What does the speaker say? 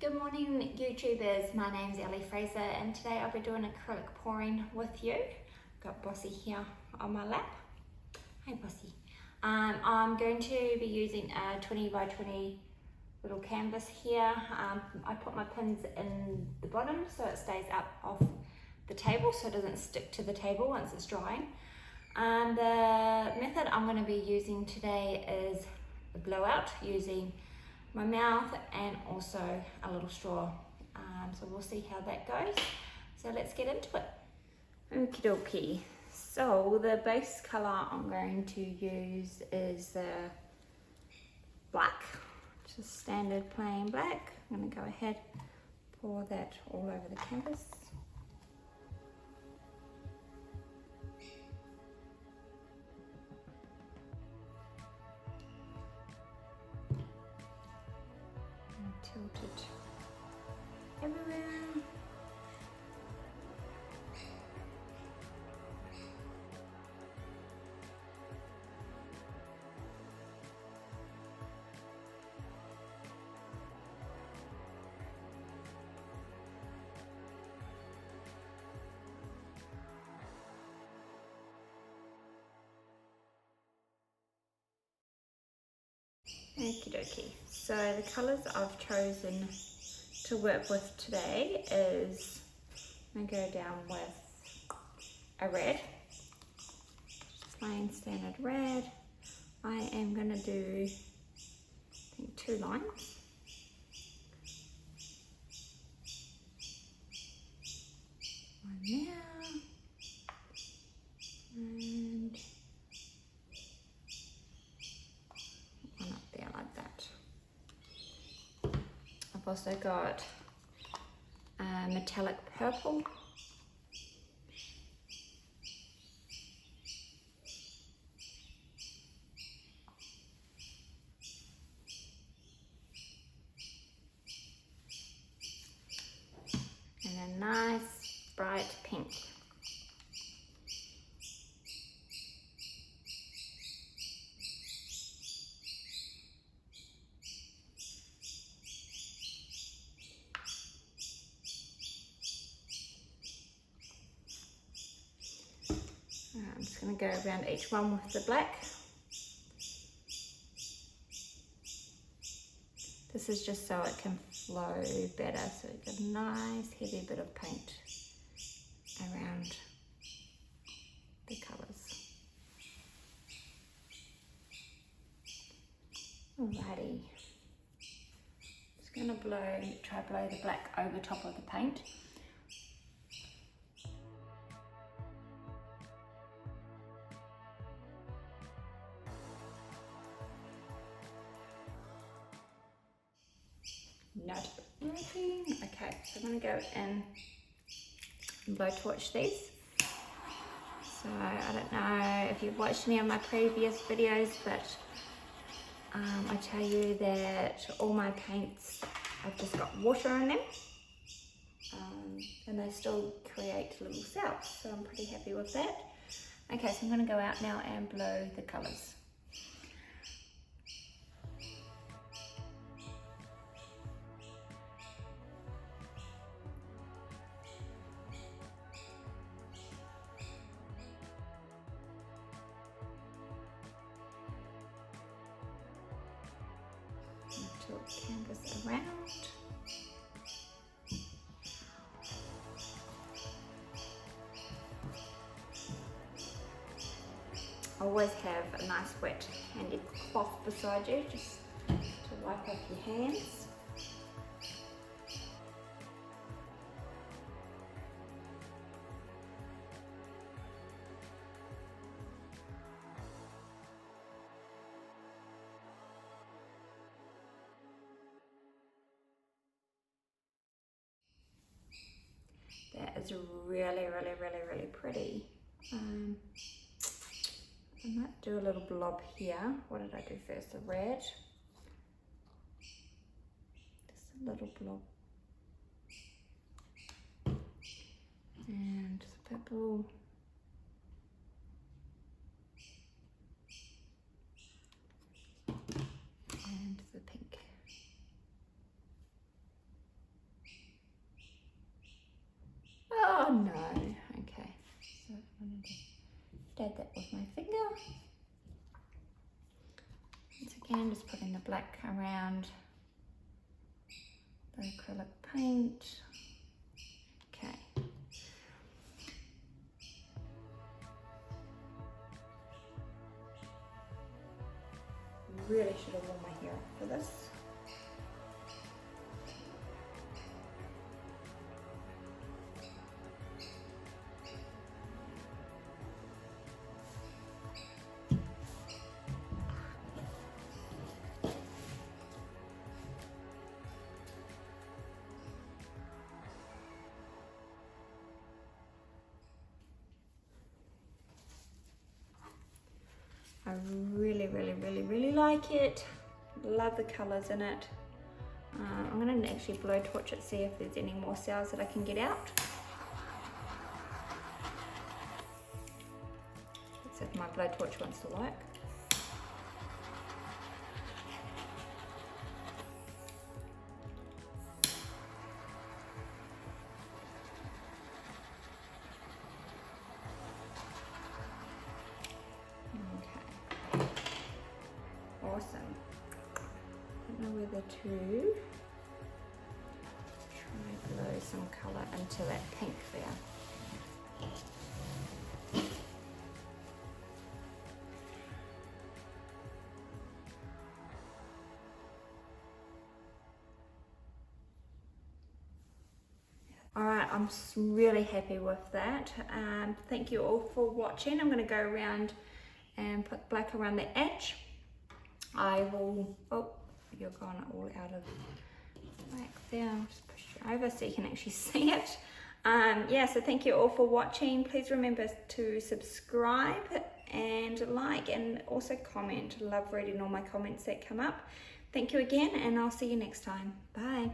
Good morning YouTubers, my name's Ellie Fraser and today I'll be doing acrylic pouring with you. Got Bossy here on my lap. Hey Bossy. I'm going to be using a 20 by 20 little canvas here. I put my pins in the bottom so it stays up off the table so it doesn't stick to the table once it's drying. And the method I'm going to be using today is the blowout using my mouth and also a little straw. So we'll see how that goes. So let's get into it. Okie dokie. So the base colour I'm going to use is the black, just standard plain black. I'm going to go ahead, pour that all over the canvas. Tilt it everywhere. Okie dokie. So the colours I've chosen to work with today is, I'm going to go down with a red, plain standard red. I am going to do, I think, 2 lines. One there, and one up there like that. I've also got metallic purple. And a nice bright pink. I'm just going to go around each one with the black. This is just so it can flow better, so you get a nice heavy bit of paint around the colours. Alrighty, just going to try blow the black over top of the paint. Not working. Okay, so I'm going to go in and blowtorch these. So I don't know if you've watched any of my previous videos, but I tell you that all my paints, I've just got water in them, and they still create little cells, so I'm pretty happy with that. Okay, so I'm going to go out now and blow the colours. Tilt canvas around. Always have a nice wet handy cloth beside you just to wipe off your hands. That is really, really, really, really pretty. I might do a little blob here. What did I do first? The red. Just a little blob. And the purple. And the pink. dab that with my finger. Once again, just putting the black around the acrylic paint. Okay. Really should have worn my hair up for this. I really like it. Love the colours in it. I'm going to actually blowtorch it, see if there's any more cells that I can get out. Let's see if my blowtorch wants to work. Awesome. I don't know whether to try and blow some colour into that pink there. Alright, I'm really happy with that. Thank you all for watching. I'm going to go around and put black around the edge. I will, oh, you're gone all out of black there. I'll just push you over so you can actually see it. Yeah, so thank you all for watching. Please remember to subscribe and like and also comment. Love reading all my comments that come up. Thank you again, and I'll see you next time. Bye.